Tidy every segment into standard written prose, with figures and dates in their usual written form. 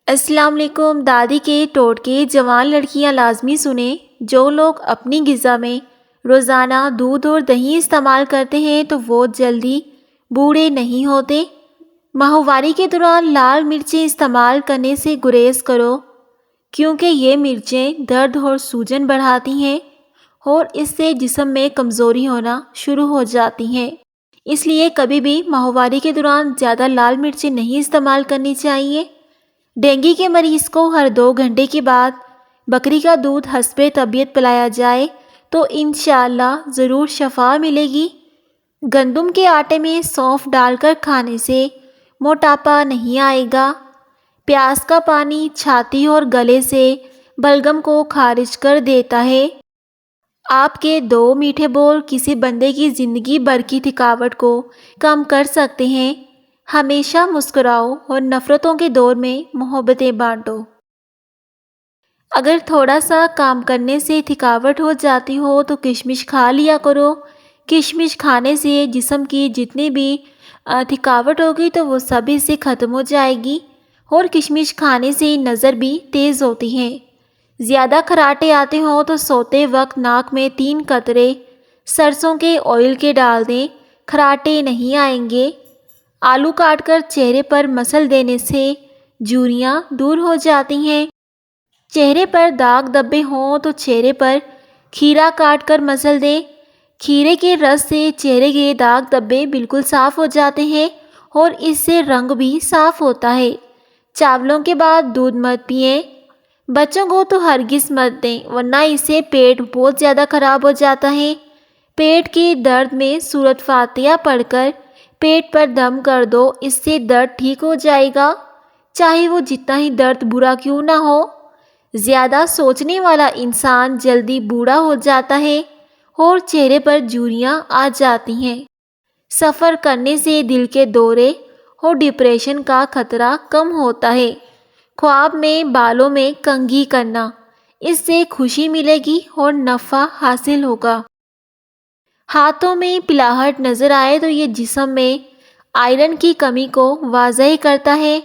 السلام علیکم۔ دادی کے ٹوٹکے جوان لڑکیاں لازمی سنیں۔ جو لوگ اپنی غذا میں روزانہ دودھ اور دہی استعمال کرتے ہیں تو وہ جلدی بوڑھے نہیں ہوتے۔ ماہواری کے دوران لال مرچیں استعمال کرنے سے گریز کرو، کیونکہ یہ مرچیں درد اور سوجن بڑھاتی ہیں اور اس سے جسم میں کمزوری ہونا شروع ہو جاتی ہیں۔ اس لیے کبھی بھی ماہواری کے دوران زیادہ لال مرچیں نہیں استعمال کرنی چاہیے۔ ڈینگی کے مریض کو ہر 2 گھنٹے کے بعد بکری کا دودھ حسب طبیعت پلایا جائے تو انشاءاللہ ضرور شفا ملے گی۔ گندم کے آٹے میں سونف ڈال کر کھانے سے موٹاپا نہیں آئے گا۔ پیاز کا پانی چھاتی اور گلے سے بلغم کو خارج کر دیتا ہے۔ آپ کے 2 میٹھے بول کسی بندے کی زندگی بھر کی تھکاوٹ کو کم کر سکتے ہیں۔ ہمیشہ مسکراؤ اور نفرتوں کے دور میں محبتیں بانٹو۔ اگر تھوڑا سا کام کرنے سے تھکاوٹ ہو جاتی ہو تو کشمش کھا لیا کرو۔ کشمش کھانے سے جسم کی جتنی بھی تھکاوٹ ہوگی تو وہ سب سے ختم ہو جائے گی، اور کشمش کھانے سے نظر بھی تیز ہوتی ہے۔ زیادہ خراٹے آتے ہوں تو سوتے وقت ناک میں 3 قطرے سرسوں کے آئل کے ڈال دیں، خراٹے نہیں آئیں گے۔ آلو کاٹ کر چہرے پر مسل دینے سے جھریاں دور ہو جاتی ہیں۔ چہرے پر داغ دھبے ہوں تو چہرے پر کھیرا کاٹ کر مسل دیں۔ کھیرے کے رس سے چہرے کے داغ دھبے بالکل صاف ہو جاتے ہیں اور اس سے رنگ بھی صاف ہوتا ہے۔ چاولوں کے بعد دودھ مت پئیں۔ بچوں کو تو ہرگز مت دیں، ورنہ اس سے پیٹ بہت زیادہ خراب ہو جاتا ہے۔ پیٹ کے درد میں سورۃ فاتحہ پڑھ کر پیٹ پر دم کر دو، اس سے درد ٹھیک ہو جائے گا، چاہے وہ جتنا ہی درد برا کیوں نہ ہو۔ زیادہ سوچنے والا انسان جلدی بوڑھا ہو جاتا ہے اور چہرے پر جھریاں آ جاتی ہیں۔ سفر کرنے سے دل کے دورے اور ڈپریشن کا خطرہ کم ہوتا ہے۔ خواب میں بالوں میں کنگھی کرنا، اس سے خوشی ملے گی اور نفع حاصل ہوگا۔ ہاتھوں میں پلاہٹ نظر آئے تو یہ جسم میں آئرن کی کمی کو واضح کرتا ہے۔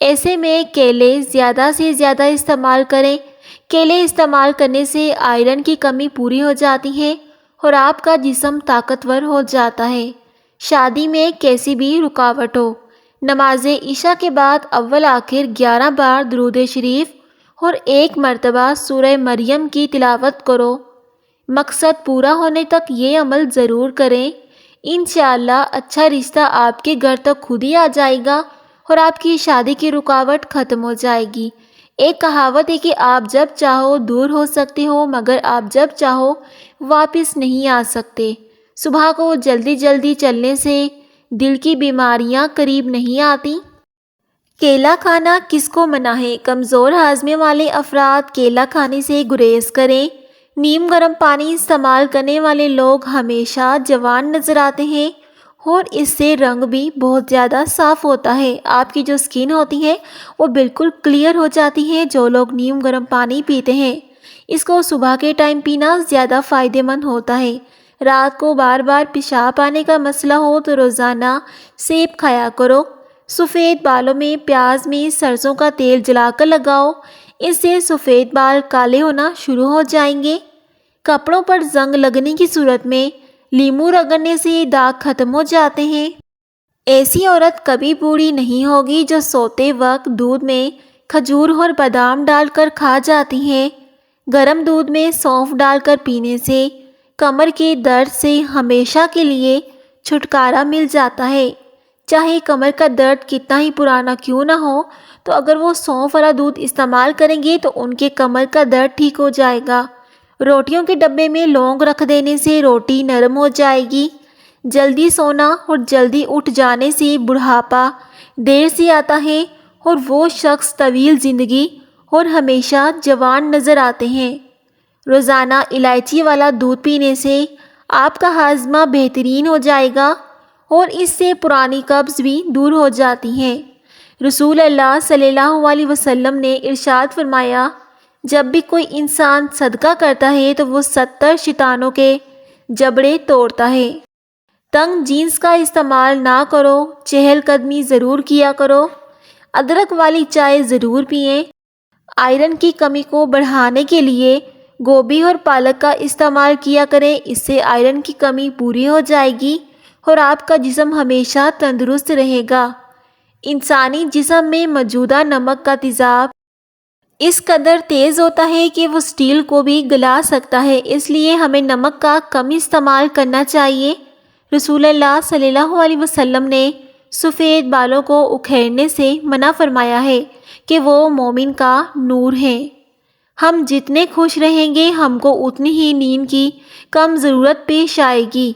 ایسے میں کیلے زیادہ سے زیادہ استعمال کریں۔ کیلے استعمال کرنے سے آئرن کی کمی پوری ہو جاتی ہے اور آپ کا جسم طاقتور ہو جاتا ہے۔ شادی میں کیسی بھی رکاوٹ ہو، نماز عشاء کے بعد اول آخر 11 بار درود شریف اور 1 مرتبہ سورہ مریم کی تلاوت کرو۔ مقصد پورا ہونے تک یہ عمل ضرور کریں۔ انشاءاللہ اچھا رشتہ آپ کے گھر تک خود ہی آ جائے گا اور آپ کی شادی کی رکاوٹ ختم ہو جائے گی۔ ایک کہاوت ہے کہ آپ جب چاہو دور ہو سکتے ہو، مگر آپ جب چاہو واپس نہیں آ سکتے۔ صبح کو جلدی جلدی چلنے سے دل کی بیماریاں قریب نہیں آتی۔ کیلا کھانا کس کو منع ہے؟ کمزور ہاضمے والے افراد کیلا کھانے سے گریز کریں۔ نیم گرم پانی استعمال کرنے والے لوگ ہمیشہ جوان نظر آتے ہیں اور اس سے رنگ بھی بہت زیادہ صاف ہوتا ہے۔ آپ کی جو سکن ہوتی ہے وہ بالکل کلیئر ہو جاتی ہے۔ جو لوگ نیم گرم پانی پیتے ہیں اس کو صبح کے ٹائم پینا زیادہ فائدہ مند ہوتا ہے۔ رات کو بار بار پیشاب آنے کا مسئلہ ہو تو روزانہ سیب کھایا کرو۔ سفید بالوں میں پیاز میں سرسوں کا تیل جلا کر لگاؤ، اس سے سفید بال کالے ہونا شروع ہو جائیں گے۔ کپڑوں پر زنگ لگنے کی صورت میں لیموں رگڑنے سے داغ ختم ہو جاتے ہیں۔ ایسی عورت کبھی بوڑھی نہیں ہوگی جو سوتے وقت دودھ میں کھجور اور بادام ڈال کر کھا جاتی ہے۔ گرم دودھ میں سونف ڈال کر پینے سے کمر کے درد سے ہمیشہ کے لیے چھٹکارا مل جاتا ہے۔ چاہے کمر کا درد کتنا ہی پرانا کیوں نہ ہو، تو اگر وہ سونف والا دودھ استعمال کریں گے تو ان کے کمر کا درد ٹھیک ہو جائے گا۔ روٹیوں کے ڈبے میں لونگ رکھ دینے سے روٹی نرم ہو جائے گی۔ جلدی سونا اور جلدی اٹھ جانے سے بڑھاپا دیر سے آتا ہے اور وہ شخص طویل زندگی اور ہمیشہ جوان نظر آتے ہیں۔ روزانہ الائچی والا دودھ پینے سے آپ کا ہاضمہ بہترین ہو جائے گا اور اس سے پرانی قبض بھی دور ہو جاتی ہے۔ رسول اللہ صلی اللہ علیہ وسلم نے ارشاد فرمایا، جب بھی کوئی انسان صدقہ کرتا ہے تو وہ 70 شیطانوں کے جبڑے توڑتا ہے۔ تنگ جینس کا استعمال نہ کرو، چہل قدمی ضرور کیا کرو۔ ادرک والی چائے ضرور پئیں۔ آئرن کی کمی کو بڑھانے کے لیے گوبھی اور پالک کا استعمال کیا کریں، اس سے آئرن کی کمی پوری ہو جائے گی اور آپ کا جسم ہمیشہ تندرست رہے گا۔ انسانی جسم میں موجودہ نمک کا تیزاب اس قدر تیز ہوتا ہے کہ وہ سٹیل کو بھی گلا سکتا ہے، اس لیے ہمیں نمک کا کم استعمال کرنا چاہیے۔ رسول اللہ صلی اللہ علیہ وسلم نے سفید بالوں کو اکھیڑنے سے منع فرمایا ہے کہ وہ مومن کا نور ہیں۔ ہم جتنے خوش رہیں گے ہم کو اتنی ہی نیند کی کم ضرورت پیش آئے گی۔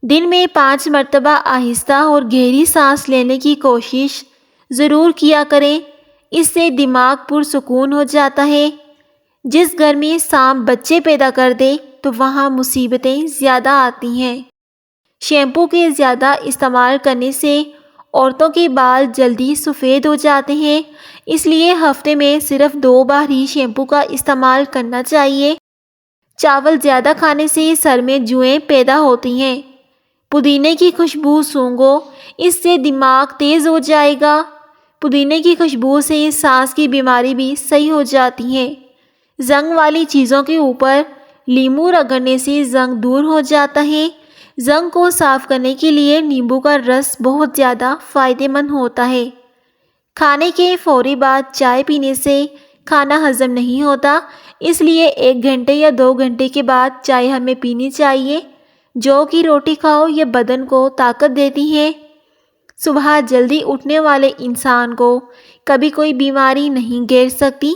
دن میں 5 مرتبہ آہستہ اور گہری سانس لینے کی کوشش ضرور کیا کریں، اس سے دماغ پرسکون ہو جاتا ہے۔ جس گھر میں سانپ بچے پیدا کر دے تو وہاں مصیبتیں زیادہ آتی ہیں۔ شیمپو کے زیادہ استعمال کرنے سے عورتوں کے بال جلدی سفید ہو جاتے ہیں، اس لیے ہفتے میں صرف 2 بار ہی شیمپو کا استعمال کرنا چاہیے۔ چاول زیادہ کھانے سے سر میں جوئیں پیدا ہوتی ہیں۔ پودینے کی خوشبو سونگھو، اس سے دماغ تیز ہو جائے گا۔ پودینے کی خوشبو سے سانس کی بیماری بھی صحیح ہو جاتی ہے۔ زنگ والی چیزوں کے اوپر لیمو رگڑنے سے زنگ دور ہو جاتا ہے۔ زنگ کو صاف کرنے کے لیے نیمبو کا رس بہت زیادہ فائدہ مند ہوتا ہے۔ کھانے کے فوری بعد چائے پینے سے کھانا ہضم نہیں ہوتا، اس لیے 1 گھنٹے یا 2 گھنٹے کے بعد چائے ہمیں پینی چاہیے۔ جو کی روٹی کھاؤ، یہ بدن کو طاقت دیتی ہے۔ صبح جلدی اٹھنے والے انسان کو کبھی کوئی بیماری نہیں گھیر سکتی۔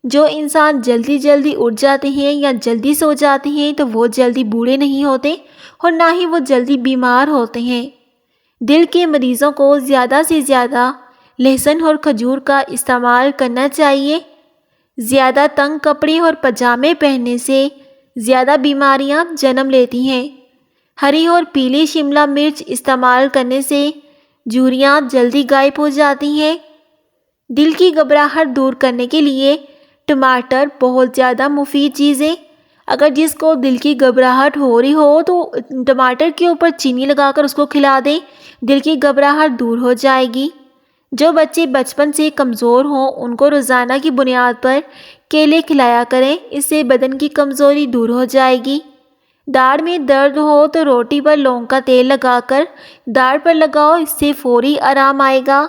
جو انسان جلدی اٹھ جاتے ہیں یا جلدی سو جاتے ہیں تو وہ جلدی بوڑھے نہیں ہوتے اور نہ ہی وہ جلدی بیمار ہوتے ہیں۔ دل کے مریضوں کو زیادہ سے زیادہ لہسن اور کھجور کا استعمال کرنا چاہیے۔ زیادہ تنگ کپڑے اور پاجامے پہننے سے زیادہ بیماریاں جنم لیتی ہیں۔ ہری اور پیلی شملہ مرچ استعمال کرنے سے جھریاں جلدی غائب ہو جاتی ہیں۔ دل کی گھبراہٹ دور کرنے کے لیے ٹماٹر بہت زیادہ مفید چیز ہے۔ اگر جس کو دل کی گھبراہٹ ہو رہی ہو تو ٹماٹر کے اوپر چینی لگا کر اس کو کھلا دیں، دل کی گھبراہٹ دور ہو جائے گی۔ جو بچے بچپن سے کمزور ہوں ان کو روزانہ کی بنیاد پر کیلے کھلایا کریں، اس سے بدن کی کمزوری دور ہو جائے گی۔ داڑھ میں درد ہو تو روٹی پر لونگ کا تیل لگا کر داڑھ پر لگاؤ، اس سے فوری آرام آئے گا۔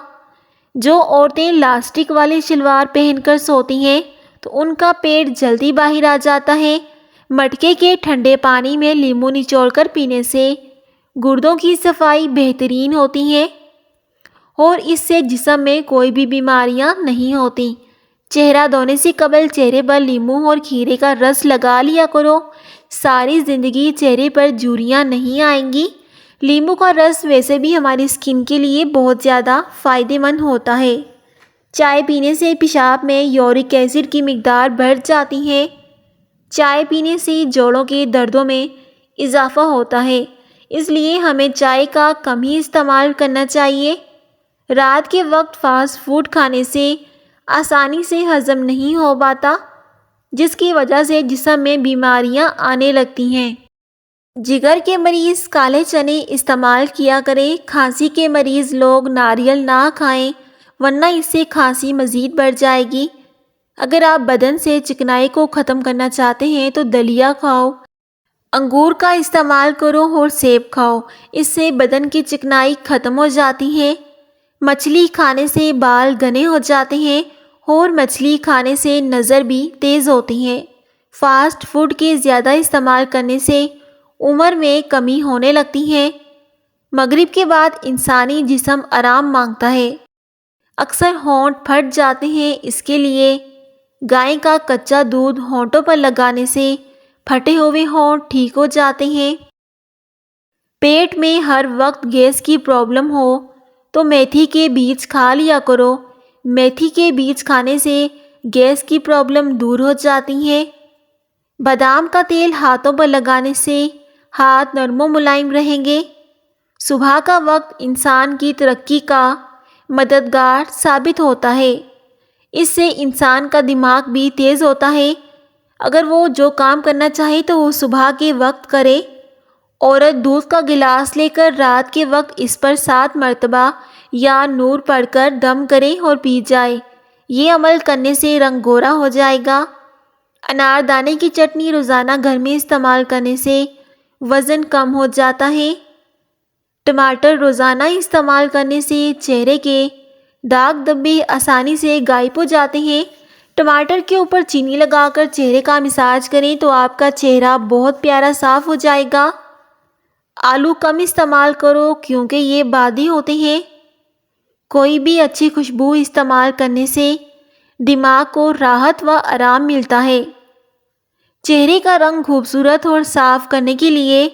جو عورتیں لاسٹک والی شلوار پہن کر سوتی ہیں تو ان کا پیٹ جلدی باہر آ جاتا ہے۔ مٹکے کے ٹھنڈے پانی میں لیمو نچوڑ کر پینے سے گردوں کی صفائی بہترین ہوتی ہے اور اس سے جسم میں کوئی بھی بیماریاں نہیں ہوتی۔ چہرہ دھونے سے قبل چہرے پر لیمو اور کھیرے کا رس لگا لیا کرو، ساری زندگی چہرے پر جھریاں نہیں آئیں گی۔ لیمو کا رس ویسے بھی ہماری اسکن کے لیے بہت زیادہ فائدہ مند ہوتا ہے۔ چائے پینے سے پیشاب میں یورک ایسڈ کی مقدار بڑھ جاتی ہے۔ چائے پینے سے جوڑوں کے دردوں میں اضافہ ہوتا ہے، اس لیے ہمیں چائے کا کم ہی استعمال کرنا چاہیے۔ رات کے وقت فاسٹ فوڈ کھانے سے آسانی سے ہضم نہیں ہو پاتا، جس کی وجہ سے جسم میں بیماریاں آنے لگتی ہیں۔ جگر کے مریض کالے چنے استعمال کیا کریں۔ کھانسی کے مریض لوگ ناریل نہ کھائیں ورنہ اس سے کھانسی مزید بڑھ جائے گی۔ اگر آپ بدن سے چکنائی کو ختم کرنا چاہتے ہیں تو دلیا کھاؤ، انگور کا استعمال کرو اور سیب کھاؤ، اس سے بدن کی چکنائی ختم ہو جاتی ہے۔ مچھلی کھانے سے بال گھنے ہو جاتے ہیں اور مچھلی کھانے سے نظر بھی تیز ہوتی ہے۔ فاسٹ فوڈ کے زیادہ استعمال کرنے سے عمر میں کمی ہونے لگتی ہے۔ مغرب کے بعد انسانی جسم آرام مانگتا ہے۔ اکثر ہونٹ پھٹ جاتے ہیں، اس کے لیے گائے کا کچا دودھ ہونٹوں پر لگانے سے پھٹے ہوئے ہونٹ ٹھیک ہو جاتے ہیں۔ پیٹ میں ہر وقت گیس کی پرابلم ہو تو میتھی کے بیج کھا لیا کرو، میتھی کے بیج کھانے سے گیس کی پرابلم دور ہو جاتی ہے۔ بادام کا تیل ہاتھوں پر لگانے سے ہاتھ نرم و ملائم رہیں گے۔ صبح کا وقت انسان کی ترقی کا مددگار ثابت ہوتا ہے، اس سے انسان کا دماغ بھی تیز ہوتا ہے۔ اگر وہ جو کام کرنا چاہے تو وہ صبح کے وقت کرے۔ عورت دودھ کا گلاس لے کر رات کے وقت اس پر 7 مرتبہ یا نور پڑھ کر دم کرے اور پی جائے۔ یہ عمل کرنے سے رنگ گورا ہو جائے گا۔ انار دانے کی چٹنی روزانہ گھر میں استعمال کرنے سے وزن کم ہو جاتا ہے۔ ٹماٹر روزانہ استعمال کرنے سے چہرے کے داغ دھبے آسانی سے غائب ہو جاتے ہیں۔ ٹماٹر کے اوپر چینی لگا کر چہرے کا مساج کریں تو آپ کا چہرہ بہت پیارا صاف ہو جائے گا۔ آلو کم استعمال کرو کیونکہ یہ بادی ہوتے ہیں۔ کوئی بھی اچھی خوشبو استعمال کرنے سے دماغ کو راحت و آرام ملتا ہے۔ چہرے کا رنگ خوبصورت اور صاف کرنے کے لیے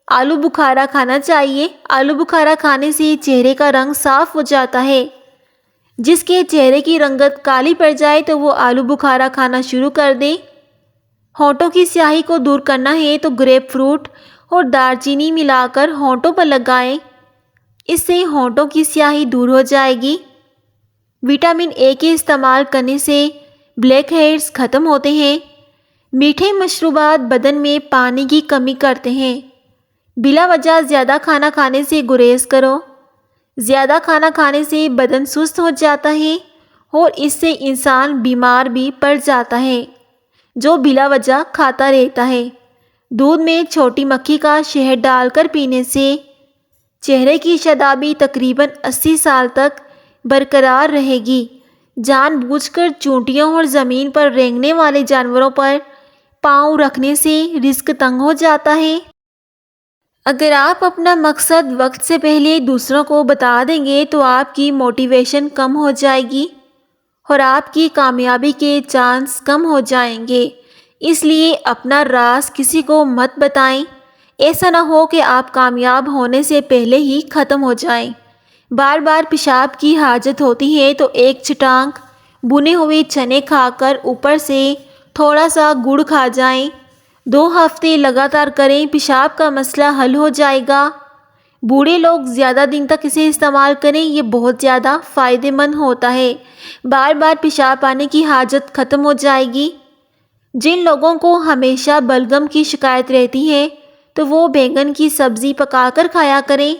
آلو بخارا کھانا چاہیے۔ آلو بخارا کھانے سے چہرے کا رنگ صاف ہو جاتا ہے۔ جس کے چہرے کی رنگت کالی پڑ جائے تو وہ آلو بخارا کھانا شروع کر دے۔ ہونٹوں کی سیاہی کو دور کرنا ہے تو گریپ فروٹ اور دار چینی ملا کر ہونٹوں پر لگائیں۔ اس سے ہونٹوں کی سیاہی دور ہو جائے گی۔ وٹامن اے کے استعمال کرنے سے بلیک ہیڈز ختم ہوتے ہیں۔ میٹھے مشروبات بدن میں پانی کی کمی کرتے ہیں۔ بلا وجہ زیادہ کھانا کھانے سے گریز کرو۔ زیادہ کھانا کھانے سے بدن سست ہو جاتا ہے اور اس سے انسان بیمار بھی پڑ جاتا ہے جو بلا وجہ کھاتا رہتا ہے۔ دودھ میں چھوٹی مکھی کا شہد ڈال کر پینے سے چہرے کی شادابی تقریباً 80 سال تک برقرار رہے گی۔ جان بوجھ کر چونٹیوں اور زمین پر رینگنے والے جانوروں پر پاؤں رکھنے سے رزق تنگ ہو جاتا ہے۔ اگر آپ اپنا مقصد وقت سے پہلے دوسروں کو بتا دیں گے تو آپ کی موٹیویشن کم ہو جائے گی اور آپ کی کامیابی کے چانس کم ہو جائیں گے۔ اس لیے اپنا راز کسی کو مت بتائیں۔ ایسا نہ ہو کہ آپ کامیاب ہونے سے پہلے ہی ختم ہو جائیں۔ بار بار پیشاب کی حاجت ہوتی ہے تو ایک چٹانک بنے ہوئے چنے کھا کر اوپر سے تھوڑا سا گڑ کھا جائیں۔ 2 ہفتے لگاتار کریں، پیشاب کا مسئلہ حل ہو جائے گا۔ بوڑھے لوگ زیادہ دن تک اسے استعمال کریں، یہ بہت زیادہ فائدہ مند ہوتا ہے۔ بار بار پیشاب آنے کی حاجت ختم ہو جائے گی۔ جن لوگوں کو ہمیشہ بلغم کی شکایت رہتی ہے تو وہ بینگن کی سبزی پکا کر کھایا کریں۔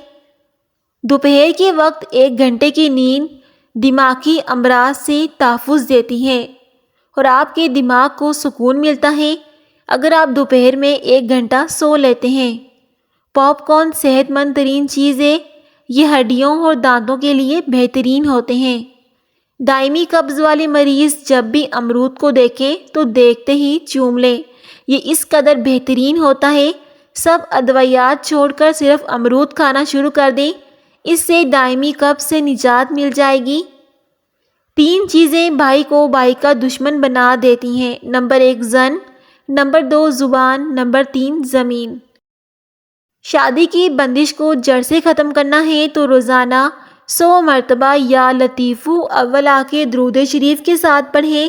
دوپہر کے وقت 1 گھنٹے کی نیند دماغی امراض سے تحفظ دیتی ہے اور آپ کے دماغ کو سکون ملتا ہے اگر آپ دوپہر میں 1 گھنٹہ سو لیتے ہیں۔ پاپ کارن صحت مند ترین چیز ہے۔ یہ ہڈیوں اور دانتوں کے لیے بہترین ہوتے ہیں۔ دائمی قبض والے مریض جب بھی امرود کو دیکھیں تو دیکھتے ہی چوم لیں۔ یہ اس قدر بہترین ہوتا ہے۔ سب ادویات چھوڑ کر صرف امرود کھانا شروع کر دیں، اس سے دائمی قبض سے نجات مل جائے گی۔ 3 چیزیں بھائی کو بھائی کا دشمن بنا دیتی ہیں۔ نمبر 1 زن، نمبر 2 زبان، نمبر 3 زمین۔ شادی کی بندش کو جڑ سے ختم کرنا ہے تو روزانہ 100 مرتبہ یا لطیفو اول کے درود شریف کے ساتھ پڑھیں۔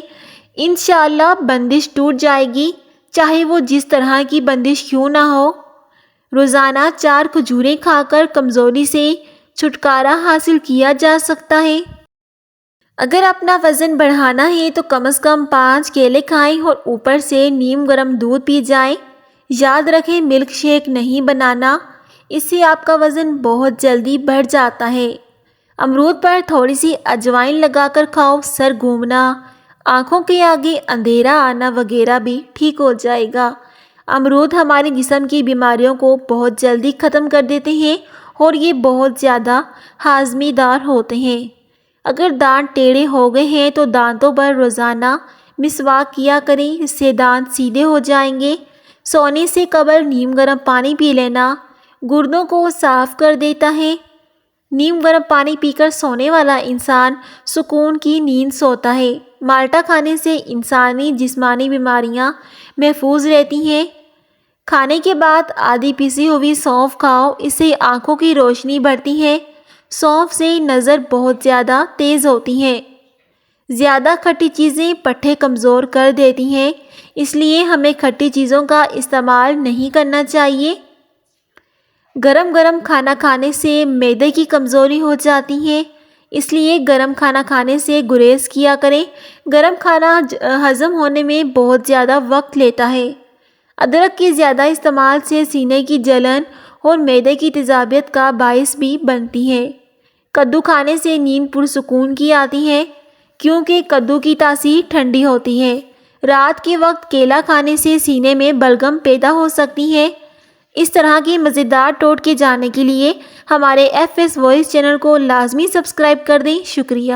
انشاءاللہ بندش ٹوٹ جائے گی، چاہے وہ جس طرح کی بندش کیوں نہ ہو۔ روزانہ 4 کھجوریں کھا کر کمزوری سے چھٹکارا حاصل کیا جا سکتا ہے۔ اگر اپنا وزن بڑھانا ہے تو کم از کم 5 کیلے کھائیں اور اوپر سے نیم گرم دودھ پی جائیں۔ یاد رکھیں ملک شیک نہیں بنانا، اس سے آپ کا وزن بہت جلدی بڑھ جاتا ہے۔ امرود پر تھوڑی سی اجوائن لگا کر کھاؤ، سر گھومنا، آنکھوں کے آگے اندھیرا آنا وغیرہ بھی ٹھیک ہو جائے گا۔ امرود ہمارے جسم کی بیماریوں کو بہت جلدی ختم کر دیتے ہیں اور یہ بہت زیادہ ہاضمی دار ہوتے ہیں۔ اگر دانت ٹیڑھے ہو گئے ہیں تو دانتوں پر روزانہ مسواک کیا کریں، اس سے دانت سیدھے ہو جائیں گے۔ سونے سے قبل نیم گرم پانی پی لینا گردوں کو صاف کر دیتا ہے۔ نیم گرم پانی پی کر سونے والا انسان سکون کی نیند سوتا ہے۔ مالٹا کھانے سے انسانی جسمانی بیماریاں محفوظ رہتی ہیں۔ کھانے کے بعد آدھی پیسی ہوئی سونف کھاؤ، اس سے آنکھوں کی روشنی بڑھتی ہے۔ سونف سے نظر بہت زیادہ تیز ہوتی ہے۔ زیادہ کھٹی چیزیں پٹھے کمزور کر دیتی ہیں، اس لیے ہمیں کھٹی چیزوں کا استعمال نہیں کرنا چاہیے۔ گرم گرم کھانا کھانے سے معدے کی کمزوری ہو جاتی ہے، اس لیے گرم کھانا کھانے سے گریز کیا کریں۔ گرم کھانا ہضم ہونے میں بہت زیادہ وقت لیتا ہے۔ ادرک کے زیادہ استعمال سے سینے کی جلن اور معدے کی تیزابیت کا باعث بھی بنتی ہے۔ کدو کھانے سے نیند پرسکون کی آتی ہے کیونکہ کدو کی تاثیر ٹھنڈی ہوتی ہے۔ رات کے وقت کیلا کھانے سے سینے میں بلغم پیدا ہو سکتی ہے۔ اس طرح کے مزیدار ٹوٹکے جاننے کے لیے ہمارے FS وائس چینل کو لازمی سبسکرائب کر دیں۔ شکریہ۔